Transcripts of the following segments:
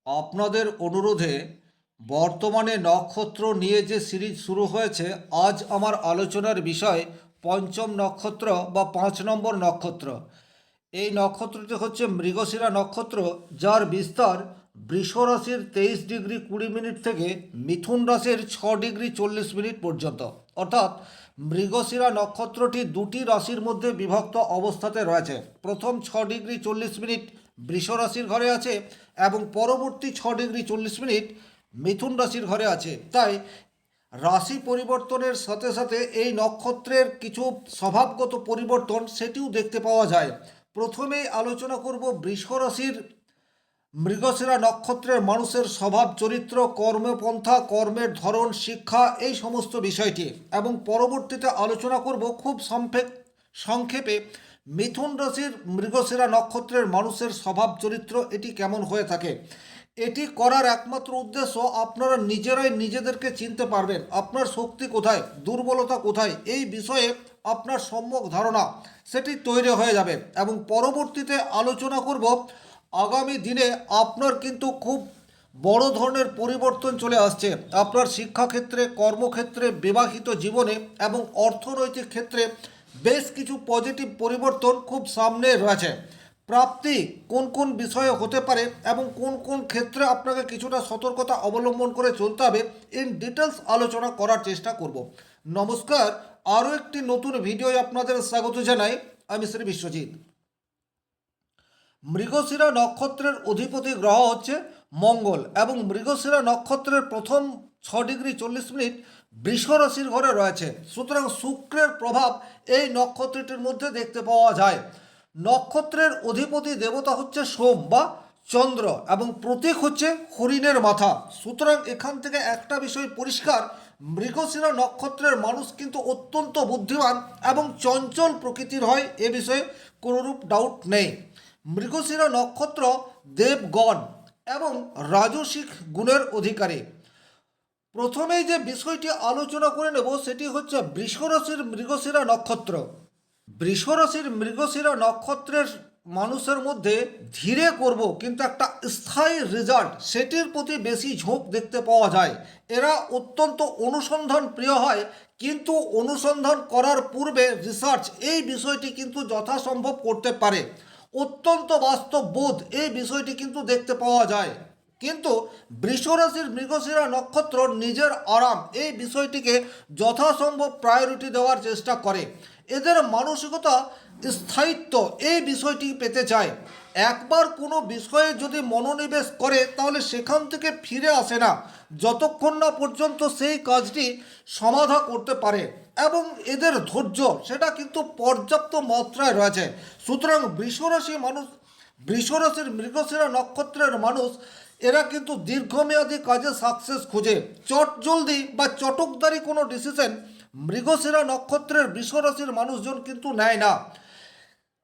আপনাদের অনুরোধে বর্তমানে নক্ষত্র নিয়ে যে সিরিজ শুরু হয়েছে, আজ আমার আলোচনার বিষয় পঞ্চম নক্ষত্র বা 5 নম্বর নক্ষত্র। এই নক্ষত্রটি হচ্ছে মৃগশিরা নক্ষত্র, যার বিস্তার বৃষ রাশির 23 ডিগ্রি 20 মিনিট থেকে মিথুন রাশির 6 ডিগ্রি 40 মিনিট পর্যন্ত। অর্থাৎ মৃগশিরা নক্ষত্রটি দুটি রাশির মধ্যে বিভক্ত অবস্থাতে রয়েছে। প্রথম 6 ডিগ্রি 40 মিনিট বৃষ রাশির ঘরে আছে এবং পরবর্তী 6 ডিগ্রি 40 মিনিট মিথুন রাশির ঘরে আছে। তাই রাশি পরিবর্তনের সাথে সাথে এই নক্ষত্রের কিছু স্বভাবগত পরিবর্তন সেটিও দেখতে পাওয়া যায়। প্রথমেই আলোচনা করব বৃষ রাশির মৃগশিরা নক্ষত্রের মানুষের স্বভাব চরিত্র, কর্মপন্থা, কর্মের ধরন, শিক্ষা, এই সমস্ত বিষয়টি, এবং পরবর্তীতে আলোচনা করব খুব সংক্ষেপে মিথুন রাশির মৃগশিরা নক্ষত্রের মানুষের স্বভাব চরিত্র এটি কেমন হয়ে থাকে। এটি করার একমাত্র উদ্দেশ্য আপনারা নিজেরাই নিজেদেরকে চিনতে পারবেন, আপনার শক্তি কোথায়, দুর্বলতা কোথায়, এই বিষয়ে আপনার সম্যক ধারণা সেটি তৈরি হয়ে যাবে। এবং পরবর্তীতে আলোচনা করব আগামী দিনে আপনার কিন্তু খুব বড় ধরনের পরিবর্তন চলে আসছে আপনার শিক্ষাক্ষেত্রে, কর্মক্ষেত্রে, বিবাহিত জীবনে এবং অর্থনৈতিক ক্ষেত্রে। বেশ কিছু পজিটিভ পরিবর্তন খুব সামনে রয়েছে। প্রাপ্তি কোন কোন বিষয়ে হতে পারে এবং কোন কোন ক্ষেত্রে আপনাকে কিছুটা সতর্কতা অবলম্বন করে চলতে হবে, ইন ডিটেলস আলোচনা করার চেষ্টা করব। নমস্কার, আরও একটি নতুন ভিডিওয় আপনাদের স্বাগত জানাই। আমি শ্রী বিশ্বজিৎ। মৃগশিরা নক্ষত্রের অধিপতি গ্রহ হচ্ছে মঙ্গল এবং মৃগশিরা নক্ষত্রের প্রথম 6 ডিগ্রি 40 মিনিট বৃষ রাশির ঘরে রয়েছে। সুতরাং শুক্রের প্রভাব এই নক্ষত্রটির মধ্যে দেখতে পাওয়া যায়। নক্ষত্রের অধিপতি দেবতা হচ্ছে সোম বা চন্দ্র এবং প্রতীক হচ্ছে হরিণের মাথা। সুতরাং এখান থেকে একটা বিষয় পরিষ্কার, মৃগশিরা নক্ষত্রের মানুষ কিন্তু অত্যন্ত বুদ্ধিমান এবং চঞ্চল প্রকৃতির হয়, এ বিষয়ে কোনোরূপ ডাউট নেই। মৃগশিরা নক্ষত্র দেবগণ এবং রাজসিক গুণের অধিকারী। প্রথমেই যে বিষয়টি আলোচনা করে নেব সেটি হচ্ছে বৃষরাশির মৃগশিরা নক্ষত্র। বৃষরাশির মৃগশিরা নক্ষত্রের মানুষের মধ্যে ধীরে করব কিন্তু একটা স্থায়ী রেজাল্ট, সেটির প্রতি বেশি ঝোঁক দেখতে পাওয়া যায়। এরা অত্যন্ত অনুসন্ধান প্রিয় হয়, কিন্তু অনুসন্ধান করার পূর্বে রিসার্চ এই বিষয়টি কিন্তু যথাসম্ভব করতে পারে। অত্যন্ত বাস্তববোধ এই বিষয়টি কিন্তু দেখতে পাওয়া যায়। কিন্তু বৃষরাশির মৃগশিরা নক্ষত্র নিজের আরাম এই বিষয়টিকে যথাসম্ভব প্রায়োরিটি দেওয়ার চেষ্টা করে। এদের মানসিকতা স্থায়িত্ব এই বিষয়টি পেতে চায়। একবার কোনো বিষয়ে যদি মনোনিবেশ করে তাহলে সেখান থেকে ফিরে আসে না যতক্ষণ না পর্যন্ত সেই কাজটি সমাধা করতে পারে, এবং এদের ধৈর্য সেটা কিন্তু পর্যাপ্ত মাত্রায় রয়েছে। সুতরাং বৃষরাশির মৃগশিরা নক্ষত্রের মানুষ এরা কিন্তু দীর্ঘমেয়াদী কাজে সাকসেস খুঁজে। চটজলদি বা চটকদারি কোনো ডিসিশন মৃগশিরা নক্ষত্রের বৃষরাশির মানুষজন কিন্তু নেয় না।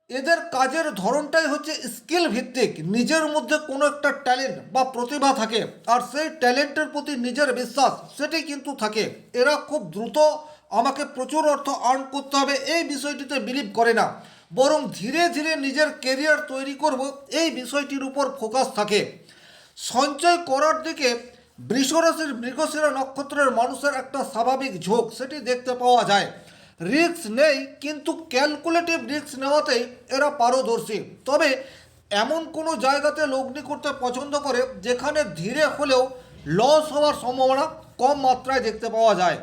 এদের কাজের ধরনটাই হচ্ছে স্কিল ভিত্তিক। নিজের মধ্যে কোনো একটা ট্যালেন্ট বা প্রতিভা থাকে আর সেই ট্যালেন্টের প্রতি নিজের বিশ্বাস সেটি কিন্তু থাকে। এরা খুব দ্রুত আমাকে প্রচুর অর্থ আর্ন করতে হবে এই বিষয়টিতে বিলিভ করে না, বরং ধীরে ধীরে নিজের কেরিয়ার তৈরি করব এই বিষয়টির উপর ফোকাস থাকে। সঞ্চয় করার দিকে বৃষরাশির মৃগশিরা নক্ষত্রের মানুষের একটা স্বাভাবিক ঝোঁক সেটি দেখতে পাওয়া যায়। রিস্ক নেই কিন্তু ক্যালকুলেটিভ রিস্ক নেওয়াতেই এরা পারদর্শী। তবে এমন কোনো জায়গাতে লগ্নি করতে পছন্দ করে যেখানে ধীরে হলেও লস হওয়ার সম্ভাবনা কম মাত্রায় দেখতে পাওয়া যায়।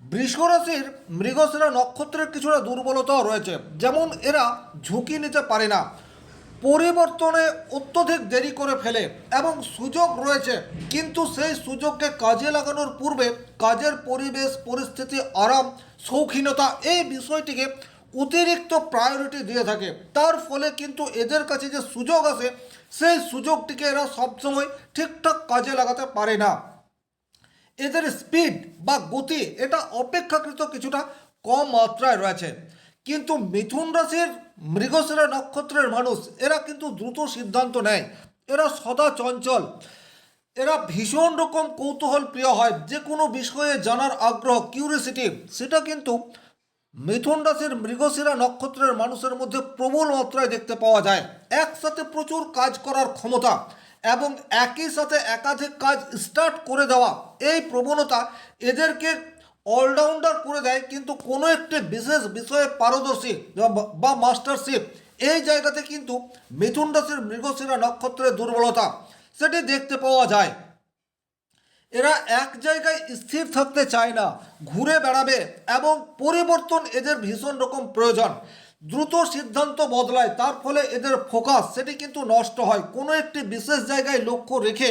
বৃষরাশির মৃগশিরা নক্ষত্রের কিছুটা দুর্বলতাও রয়েছে, যেমন এরা ঝুঁকি নিতে পারে না, পরিবর্তনে অত্যধিক দেরি করে ফেলে এবং সুযোগ রয়েছে কিন্তু সেই সুযোগকে কাজে লাগানোর পূর্বে কাজের পরিবেশ, পরিস্থিতি, আরাম, শৌখিনতা এই বিষয়টিকে অতিরিক্ত প্রায়োরিটি দিয়ে থাকে। তার ফলে কিন্তু এদের কাছে যে সুযোগ আসে সেই সুযোগটিকে এরা সবসময় ঠিকঠাক কাজে লাগাতে পারে না। এদের স্পিড বা গতি এটা অপেক্ষাকৃত কিছুটা কম মাত্রায় রয়েছে। কিন্তু মিথুন রাশির মৃগশিরা নক্ষত্রের মানুষ এরা কিন্তু দ্রুত সিদ্ধান্ত নেয়। এরা সদা চঞ্চল, এরা ভীষণ রকম কৌতূহল প্রিয় হয়, যে কোনো বিষয়ে জানার আগ্রহ, কিউরিসিটি, সেটা কিন্তু মিথুন রাশির মৃগশিরা নক্ষত্রের মানুষের মধ্যে প্রবল মাত্রায় দেখতে পাওয়া যায়। একসাথে প্রচুর কাজ করার ক্ষমতা, এবং একই সাথে একাধিক কাজ স্টার্ট করে দেওয়া, এই প্রবণতা এদেরকে অলরাউন্ডার করে দেয়, কিন্তু কোনো একটি বিশেষ বিষয়ে পারদর্শী বা মাস্টারশিপ, এই জায়গাতে কিন্তু মিথুন রাশির মৃগশিরা নক্ষত্রের দুর্বলতা সেটি দেখতে পাওয়া যায়। এরা এক জায়গায় স্থির থাকতে চায় না, ঘুরে বেড়াবে এবং পরিবর্তন এদের ভীষণ রকম প্রয়োজন। দ্রুত সিদ্ধান্ত বদলায়, তার ফলে এদের ফোকাস সেটি কিন্তু নষ্ট হয়। কোনো একটি বিশেষ জায়গায় লক্ষ্য রেখে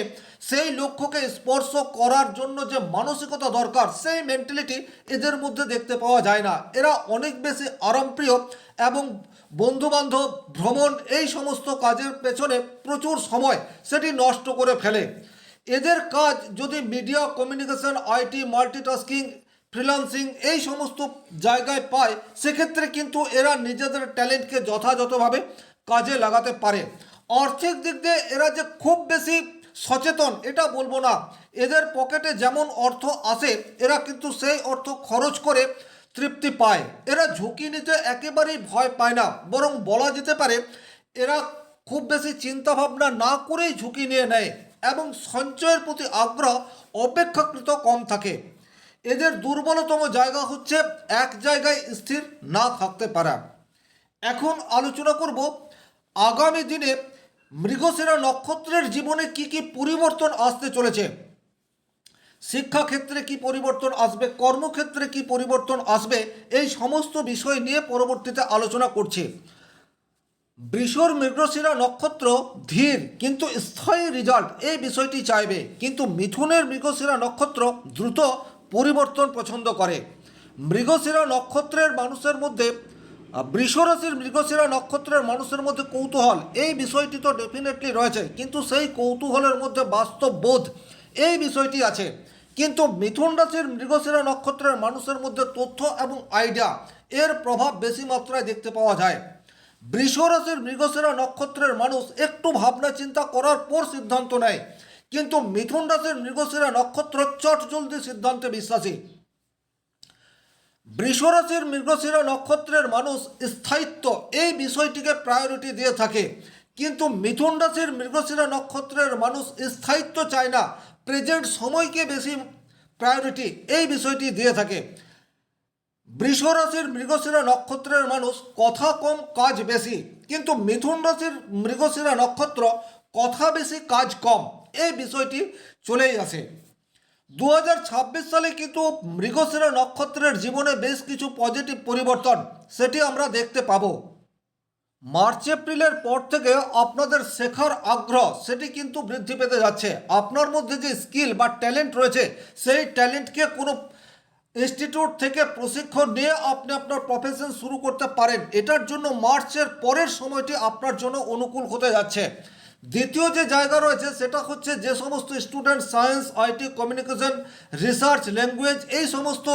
সেই লক্ষ্যকে স্পর্শ করার জন্য যে মানসিকতা দরকার, সেই মেন্টালিটি এদের মধ্যে দেখতে পাওয়া যায় না। এরা অনেক বেশি আরামপ্রিয় এবং বন্ধুবান্ধব, ভ্রমণ, এই সমস্ত কাজের পেছনে প্রচুর সময় সেটি নষ্ট করে ফেলে। এদের কাজ যদি media, communication, IT, multitasking, freelancing এই সমস্ত জায়গায় পায়, সেক্ষেত্রে কিন্তু এরা নিজেদের ট্যালেন্টকে যথাযথভাবে কাজে লাগাতে পারে। আর্থিক দিক দিয়ে এরা যে খুব বেশি সচেতন এটা বলবো না। এদের পকেটে যেমন অর্থ আসে, এরা কিন্তু সেই অর্থ খরচ করে তৃপ্তি পায়। এরা ঝুঁকি নিতে একেবারেই ভয় পায় না, বরং বলা যেতে পারে এরা খুব বেশি চিন্তাভাবনা না করেই ঝুঁকি নিয়ে নেয় এবং সঞ্চয়ের প্রতি আগ্রহ অপেক্ষাকৃত কম থাকে। এদের দুর্বলতম জায়গা হচ্ছে এক জায়গায় স্থির না থাকতে পারা। এখন আলোচনা করব আগামী দিনে মৃগশিরা নক্ষত্রের জীবনে কি কি পরিবর্তন আসতে চলেছে। শিক্ষাক্ষেত্রে কি পরিবর্তন আসবে, কর্মক্ষেত্রে কি পরিবর্তন আসবে, এই সমস্ত বিষয় নিয়ে পরবর্তীতে আলোচনা করছি। বৃষর মৃগশিরা নক্ষত্র ধীর কিন্তু স্থায়ী রেজাল্ট, এই বিষয়টি চাইবে, কিন্তু মিথুনের মৃগশিরা নক্ষত্র দ্রুত পরিবর্তন পছন্দ করে। মৃগশিরা নক্ষত্রের মানুষের মধ্যে বৃষ রাশির মৃগশিরা নক্ষত্রের মানুষের মধ্যে কৌতূহল, এই বিষয়টি তো ডেফিনেটলি রয়েছে, কিন্তু সেই কৌতূহলের মধ্যে বাস্তব বোধ এই বিষয়টি আছে। কিন্তু মিথুন রাশির মৃগশিরা নক্ষত্রের মানুষের মধ্যে তথ্য এবং আইডিয়া এর প্রভাব বেশি মাত্রায় দেখতে পাওয়া যায়। বৃষ রাশির মৃগশিরা নক্ষত্রের মানুষ একটু ভাবনা চিন্তা করার পর সিদ্ধান্ত নেয়, কিন্তু মিথুন রাশির মৃগশিরা নক্ষত্র চট জলদি সিদ্ধান্তে বিশ্বাসী। বৃষ রাশির মৃগশিরা নক্ষত্রের মানুষ স্থায়িত্ব এই বিষয়টিকে প্রায়োরিটি দিয়ে থাকে, কিন্তু মিথুন রাশির মৃগশিরা নক্ষত্রের মানুষ স্থায়িত্ব চায় না, প্রেজেন্ট সময়কে বেশি প্রায়োরিটি এই বিষয়টি দিয়ে থাকে। বৃষ রাশির মৃগশিরা নক্ষত্রের মানুষ কথা কম কাজ বেশি, কিন্তু মিথুন রাশির মৃগশিরা নক্ষত্র কথা বেশি কাজ কম, এই বিষয়টি চলেই আসে। 2026 সালে কিন্তু মৃগশিরা নক্ষত্রের জীবনে বেশ কিছু পজিটিভ পরিবর্তন সেটি আমরা দেখতে পাবো। মার্চ এপ্রিলের পর থেকে আপনাদের শেখার আগ্রহ সেটি কিন্তু বৃদ্ধি পেতে যাচ্ছে। আপনার মধ্যে যে স্কিল বা ট্যালেন্ট রয়েছে, সেই ট্যালেন্টকে কোনো ইনস্টিটিউট থেকে প্রশিক্ষণ নিয়ে আপনি আপনার প্রফেশন শুরু করতে পারেন। এটার জন্য মার্চের পরের সময়টি আপনার জন্য অনুকূল হতে যাচ্ছে। দ্বিতীয় যে জায়গা রয়েছে সেটা হচ্ছে যে সমস্ত student science, IT, communication, research, language এই সমস্ত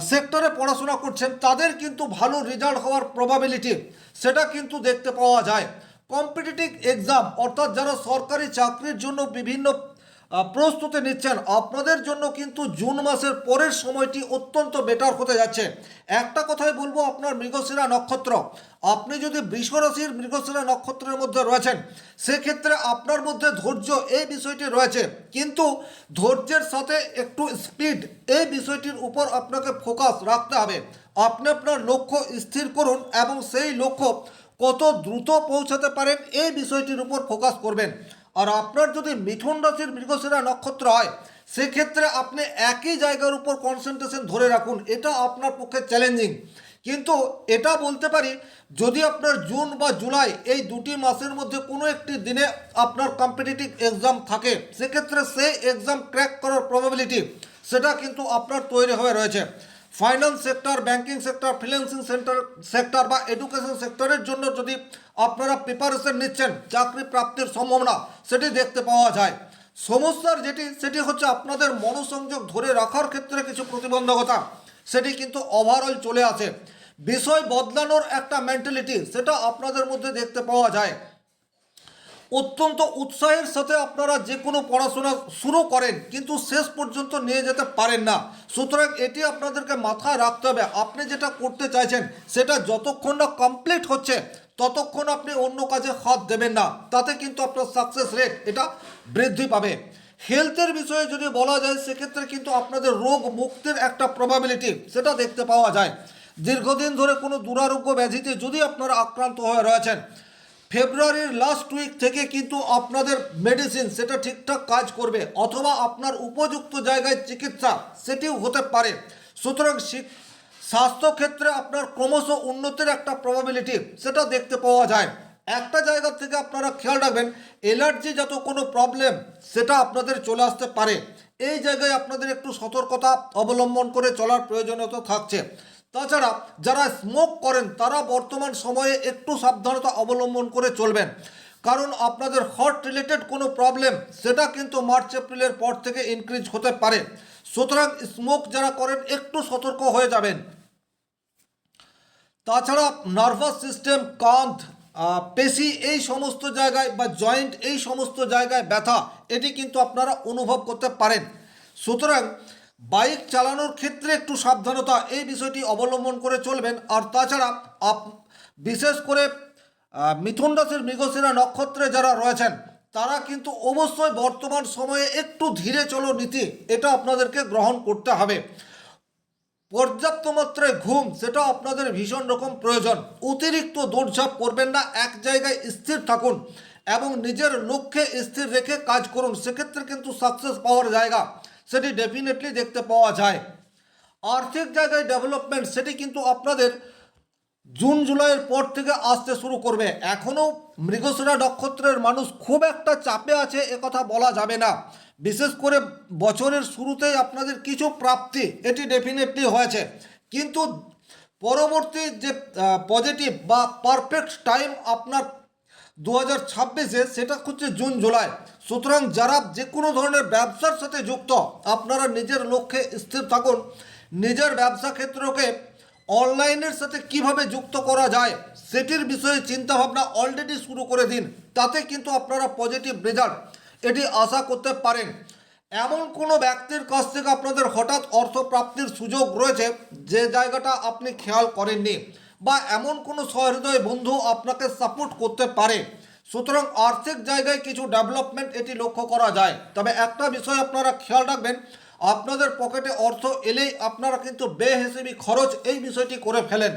সেক্টরে পড়াশোনা করছেন, তাদের কিন্তু ভালো রেজাল্ট হওয়ার প্রবাবিলিটি সেটা কিন্তু দেখতে পাওয়া যায়। কম্পিটিটিভ এক্সাম অর্থাৎ যারা সরকারি চাকরির জন্য বিভিন্ন প্রস্তুতি নিচ্ছেন, আপনাদের জন্য কিন্তু জুন মাসের পরের সময়টি অত্যন্ত বেটার হতে যাচ্ছে। একটা কথাই বলবো, আপনার মৃগশিরা নক্ষত্র, আপনি যদি বৃষ রাশির মৃগশিরা নক্ষত্রের মধ্যে রয়েছেন, সেক্ষেত্রে আপনার মধ্যে ধৈর্য এই বিষয়টি রয়েছে, কিন্তু ধৈর্যের সাথে একটু স্পিড এই বিষয়টির উপর আপনাকে ফোকাস রাখতে হবে। আপনি আপনার লক্ষ্য স্থির করুন এবং সেই লক্ষ্য কত দ্রুত পৌঁছাতে পারেন এই বিষয়টির উপর ফোকাস করবেন। আর আপনার যদি মিথুন রাশির মৃগশিরা নক্ষত্র হয়, সেক্ষেত্রে আপনি একই জায়গার উপর কনসেন্ট্রেশন ধরে রাখুন, এটা আপনার পক্ষে চ্যালেঞ্জিং। কিন্তু এটা বলতে পারি, যদি আপনার জুন বা জুলাই এই দুটি মাসের মধ্যে কোনো একটি দিনে আপনার কম্পিটিটিভ এক্সাম থাকে, সেক্ষেত্রে সেই এক্সাম ক্র্যাক করার প্রবাবিলিটি সেটা কিন্তু আপনার তৈরি হয়ে রয়েছে। Finance sector, banking sector, freelancing sector বা এডুকেশন সেক্টরের জন্য যদি আপনারা প্রিপারেশন নিচ্ছেন, চাকরি প্রাপ্তির সম্ভাবনা সেটি দেখতে পাওয়া যায়। সমস্যার সেটি হচ্ছে আপনাদের মনোসংযোগ ধরে রাখার ক্ষেত্রে কিছু প্রতিবন্ধকতা সেটি কিন্তু ওভারঅল চলে আসে। বিষয় বদলানোর একটা মেন্টালিটি সেটা আপনাদের মধ্যে দেখতে পাওয়া যায়। অত্যন্ত উৎসাহের সাথে আপনারা যে কোনো পড়াশোনা শুরু করেন কিন্তু শেষ পর্যন্ত নিয়ে যেতে পারেন না। সুতরাং এটি আপনাদেরকে মাথায় রাখতে হবে, আপনি যেটা করতে চাইছেন সেটা যতক্ষণ না কমপ্লিট হচ্ছে ততক্ষণ আপনি অন্য কাজে হাত দেবেন না, তাতে কিন্তু আপনার সাকসেস রেট এটা বৃদ্ধি পাবে। হেলথের বিষয়ে যদি বলা যায় সেক্ষেত্রে কিন্তু আপনাদের রোগ মুক্তির একটা প্রবাবিলিটি সেটা দেখতে পাওয়া যায়। দীর্ঘদিন ধরে কোনো দুরারোগ্য ব্যাধিতে যদি আপনারা আক্রান্ত হয়ে রয়েছেন, ফেব্রুয়ারির লাস্ট উইক থেকে কিন্তু আপনাদের মেডিসিন সেটা ঠিকঠাক কাজ করবে, অথবা আপনার উপযুক্ত জায়গায় চিকিৎসা সেটিও হতে পারে। সুতরাং স্বাস্থ্যক্ষেত্রে আপনার ক্রমশ উন্নতির একটা প্রবাবিলিটি সেটা দেখতে পাওয়া যায়। একটা জায়গা থেকে আপনারা খেয়াল রাখবেন, অ্যালার্জিজাত কোনো প্রবলেম সেটা আপনাদের চলে আসতে পারে। এই জায়গায় আপনাদের একটু সতর্কতা অবলম্বন করে চলার প্রয়োজনীয়তা থাকছে। তাছাড়া যারা স্মোক করেন তারা বর্তমান সময়ে একটু সাবধানতা অবলম্বন করে চলবেন, কারণ আপনাদের হার্ট রিলেটেড কোনো প্রবলেম সেটা কিন্তু মার্চ এপ্রিলের পর থেকে ইনক্রিজ হতে পারে। সুতরাং স্মোক যারা করেন একটু সতর্ক হয়ে যাবেন। তাছাড়া নার্ভাস সিস্টেম, কাঁধ, পেশি এই সমস্ত জায়গায় বা জয়েন্ট এই সমস্ত জায়গায় ব্যথা এটি কিন্তু আপনারা অনুভব করতে পারেন। সুতরাং বাইক চালানোর ক্ষেত্রে একটু সাবধানতা এই বিষয়টি অবলম্বন করে চলবেন। আর তাছাড়া বিশেষ করে মিথুন রাশির মৃগশিরা নক্ষত্রে যারা রয়েছেন তারা কিন্তু অবশ্যই বর্তমান সময়ে একটু ধীরে চলো নীতি এটা আপনাদেরকে গ্রহণ করতে হবে। পর্যাপ্ত মাত্রায় ঘুম সেটা আপনাদের ভীষণ রকম প্রয়োজন। অতিরিক্ত দৌড়ঝাঁপ করবেন না, এক জায়গায় স্থির থাকুন এবং নিজের লক্ষ্যে স্থির রেখে কাজ করুন, সেক্ষেত্রে কিন্তু সাকসেস পাওয়ার জায়গা সেটি ডেফিনেটলি দেখতে পাওয়া যায়। আর্থিক জায়গায় ডেভেলপমেন্ট সেটি কিন্তু আপনাদের জুন জুলাইয়ের পর থেকে আসতে শুরু করবে। এখনও মৃগশিরা নক্ষত্রের মানুষ খুব একটা চাপে আছে কথা বলা যাবে না। বিশেষ করে বছরের শুরুতেই আপনাদের কিছু প্রাপ্তি এটি ডেফিনেটলি হয়েছে, কিন্তু পরবর্তী যে পজিটিভ বা পারফেক্ট টাইম আপনার 2026-এ সেটা হচ্ছে জুন জুলাই। সুতরাং যারা যে কোনো ধরনের ব্যবসার সাথে যুক্ত আপনারা নিজের লক্ষ্যে স্থির থাকুন। নিজের ব্যবসা ক্ষেত্রকে অনলাইনের সাথে কিভাবে যুক্ত করা যায় সেটির বিষয়ে চিন্তাভাবনা অলরেডি শুরু করে দিন, তাতে কিন্তু আপনারা পজিটিভ রেজাল্ট এটি আশা করতে পারেন। এমন কোনো ব্যক্তির কাছ থেকে আপনাদের হঠাৎ অর্থ প্রাপ্তির সুযোগ রয়েছে যে জায়গাটা আপনি খেয়াল করেননি, বা এমন কোনো সহৃদয় বন্ধু আপনাকে সাপোর্ট করতে পারে। সুতরাং আর্থিক জায়গায় কিছু ডেভেলপমেন্ট এটি লক্ষ্য করা যায়। তবে একটা বিষয় আপনারা খেয়াল রাখবেন, আপনাদের পকেটে অর্থ এলেই আপনারা কিন্তু বেহিসেবি খরচ এই বিষয়টি করে ফেলেন।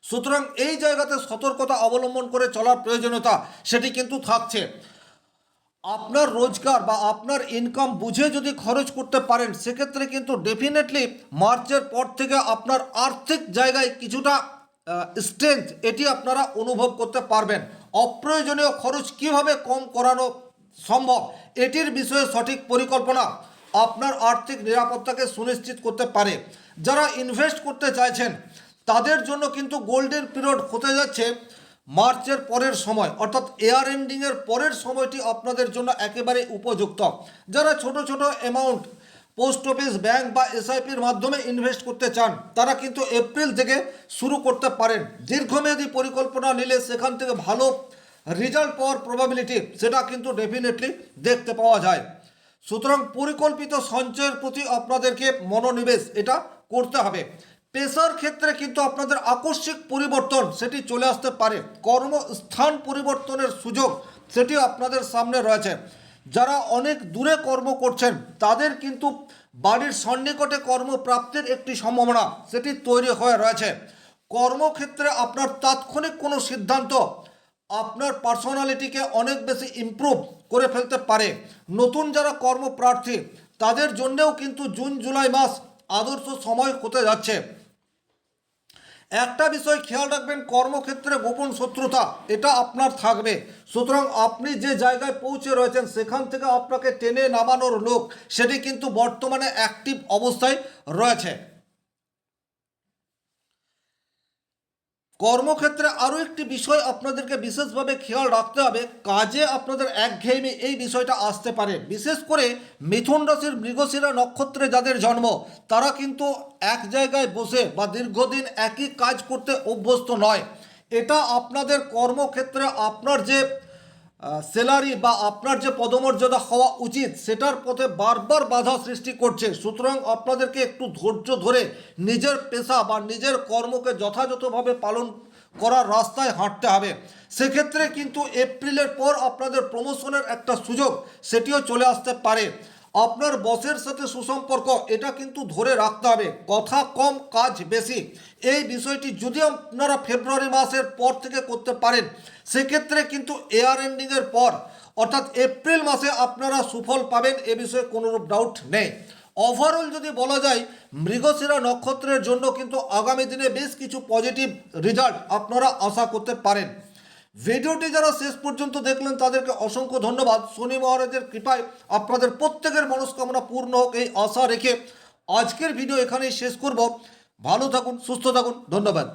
সুতরাং এই জায়গাতে সতর্কতা অবলম্বন করে চলার প্রয়োজনীয়তা সেটি কিন্তু থাকছে। আপনার রোজগার বা আপনার ইনকাম বুঝে যদি খরচ করতে পারেন সেক্ষেত্রে কিন্তু ডেফিনেটলি মার্চের পর থেকে আপনার আর্থিক জায়গায় কিছুটা স্ট্রেংথ এটি আপনারা অনুভব করতে পারবেন। অপ্রয়োজনীয় খরচ কিভাবে কম করানো সম্ভব এটির বিষয়ে সঠিক পরিকল্পনা আপনার আর্থিক নিরাপত্তাকে সুনিশ্চিত করতে পারে। যারা ইনভেস্ট করতে চাইছেন তাদের জন্য কিন্তু গোল্ডেন পিরিয়ড হতে যাচ্ছে মার্চের পরের সময়, অর্থাৎ এয়ার এন্ডিংয়ের পরের সময়টি আপনাদের জন্য একেবারে উপযুক্ত। যারা ছোট ছোট অ্যামাউন্ট পোস্ট অফিস, ব্যাংক বা এসআইপির মাধ্যমে ইনভেস্ট করতে চান তারা কিন্তু এপ্রিল থেকে শুরু করতে পারেন। দীর্ঘমেয়াদী পরিকল্পনা নিলে সেখান থেকে ভালো রেজাল্ট পাওয়ার প্রবাবিলিটি সেটা কিন্তু ডেফিনেটলি দেখতে পাওয়া যায়। সুতরাং পরিকল্পিত সঞ্চয়ের প্রতি আপনাদেরকে মনোনিবেশ এটা করতে হবে। পেশার ক্ষেত্রে কিন্তু আপনাদের আকস্মিক পরিবর্তন সেটি চলে আসতে পারে। কর্মস্থান পরিবর্তনের সুযোগ সেটি আপনাদের সামনে রয়েছে। যারা অনেক দূরে কর্ম করছেন তাদের কিন্তু বাড়ির সন্নিকটে কর্মপ্রাপ্তির একটি সম্ভাবনা সেটি তৈরি হয়ে রয়েছে। কর্মক্ষেত্রে আপনার তাৎক্ষণিক কোনো সিদ্ধান্ত আপনার পার্সোনালিটিকে অনেক বেশি ইমপ্রুভ করে ফেলতে পারে। নতুন যারা কর্মপ্রার্থী তাদের জন্যেও কিন্তু জুন জুলাই মাস আদর্শ সময় হতে যাচ্ছে। একটা বিষয় খেয়াল রাখবেন, কর্মক্ষেত্রে গোপন শত্রুতা এটা আপনার থাকবে। সুতরাং আপনি যে জায়গায় পৌঁছে রয়েছেন সেখান থেকে আপনাকে টেনে নামানোর লোক সেটি কিন্তু বর্তমানে অ্যাক্টিভ অবস্থায় রয়েছে। কর্মক্ষেত্রে আরও একটি বিষয় আপনাদেরকে বিশেষভাবে খেয়াল রাখতে হবে, কাজে আপনাদের একঘেয়েমি এই বিষয়টা আসতে পারে। বিশেষ করে মিথুন রাশির মৃগশিরা নক্ষত্রে যাদের জন্ম তারা কিন্তু এক জায়গায় বসে বা দীর্ঘদিন একই কাজ করতে অভ্যস্ত নয়। এটা আপনাদের কর্মক্ষেত্রে আপনার যে স্যালারি বা আপনার যে পদমর্যাদা হওয়া উচিত সেটার পথে বারবার বাধা সৃষ্টি করছে। সুতরাং আপনাদেরকে একটু ধৈর্য ধরে নিজের পেশা বা নিজের কর্মকে যথাযথভাবে পালন করার রাস্তায় হাঁটতে হবে। সেক্ষেত্রে কিন্তু এপ্রিলের পর আপনাদের প্রমোশনের একটা সুযোগ সেটিও চলে আসতে পারে। আপনার বসের সাথে সুসম্পর্ক এটা কিন্তু ধরে রাখতে হবে, কথা কম কাজ বেশি। এই বিষয়টি যদি আপনারা ফেব্রুয়ারি মাসের পর থেকে করতে পারেন সেক্ষেত্রে কিন্তু এয়ার এন্ডিংয়ের পর অর্থাৎ এপ্রিল মাসে আপনারা সুফল পাবেন, এ বিষয়ে কোনোরূপ ডাউট নেই। ওভারঅল যদি বলা যায় মৃগশিরা নক্ষত্রের জন্য কিন্তু আগামী দিনে বেশ কিছু পজিটিভ রেজাল্ট আপনারা আশা করতে পারেন। ভিডিওটি যারা শেষ পর্যন্ত দেখলেন তাদেরকে অসংখ্য ধন্যবাদ। শনি মহারাজের কৃপায় আপনাদের প্রত্যেকের মনস্কামনা পূর্ণ হোক এই আশা রেখে আজকের ভিডিও এখানেই শেষ করব। ভালো থাকুন, সুস্থ থাকুন, ধন্যবাদ।